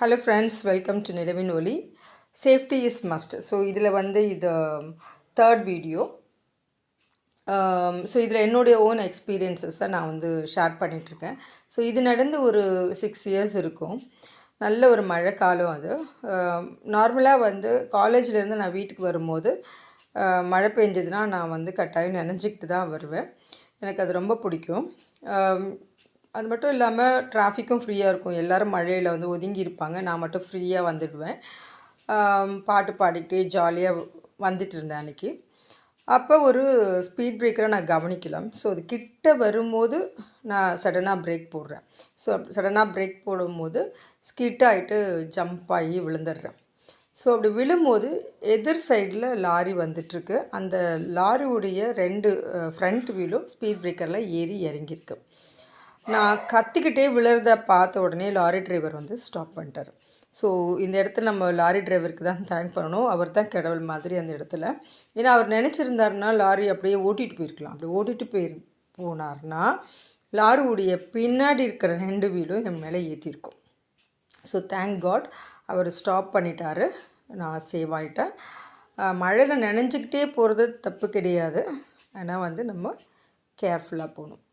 Hello friends, welcome to Nilavin Oli. Safety is must. So இதில் வந்து இது third video. So இதில் என்னுடைய ஓன் எக்ஸ்பீரியன்ஸஸை நான் வந்து ஷேர் பண்ணிகிட்ருக்கேன். ஸோ இது நடந்து ஒரு 6 இயர்ஸ் இருக்கும். நல்ல ஒரு மழை காலம் அது. நார்மலாக வந்து காலேஜ்லேருந்து நான் வீட்டுக்கு வரும்போது மழை பெஞ்சதுன்னா நான் வந்து கட்டாயம் நனைஞ்சிக்கிட்டு தான் வருவேன். எனக்கு அது ரொம்ப பிடிக்கும். அது மட்டும் இல்லாமல் டிராஃபிக்கும் ஃப்ரீயாக இருக்கும். எல்லோரும் மழையில் வந்து ஒதுங்கி இருப்பாங்க. நான் மட்டும் ஃப்ரீயாக வந்துடுவேன். பாட்டு பாடிக்கிட்டே ஜாலியாக வந்துட்டு இருந்தேன் அன்றைக்கி. அப்போ ஒரு ஸ்பீட் பிரேக்கரை நான் கவனிக்கலாம். ஸோ அது கிட்ட வரும்போது நான் சடனாக பிரேக் போடுறேன். ஸோ சடனாக பிரேக் போடும்போது ஸ்கிட் ஆகிட்டு ஜம்ப் ஆகி விழுந்துடுறேன். ஸோ அப்படி விழும்போது எதிர் சைடில் லாரி வந்துட்டுருக்கு. அந்த லாரியுடைய 2 ஃப்ரண்ட் வீலும் ஸ்பீட் பிரேக்கரில் ஏறி இறங்கியிருக்கு. நான் கத்திக்கிட்டே விழுறத பார்த்த உடனே லாரி டிரைவர் வந்து ஸ்டாப் பண்ணிட்டார். ஸோ இந்த இடத்துல நம்ம லாரி டிரைவருக்கு தான் தேங்க் பண்ணணும். அவர் தான் கடவுள் மாதிரி அந்த இடத்துல. ஏன்னா அவர் நினச்சிருந்தாருன்னா லாரி அப்படியே ஓட்டிகிட்டு போயிருக்கலாம். அப்படி ஓட்டிகிட்டு போனார்னா லாரியுடைய பின்னாடி இருக்கிற 2 வீலும் என் மேலே ஏற்றிருக்கும். ஸோ தேங்க் காட் அவர் ஸ்டாப் பண்ணிட்டார். நான் சேவ் ஆகிட்டேன். மழையில் நனைஞ்சிக்கிட்டே போகிறது தப்பு கிடையாது. ஆனால் வந்து நம்ம கேர்ஃபுல்லாக போகணும்.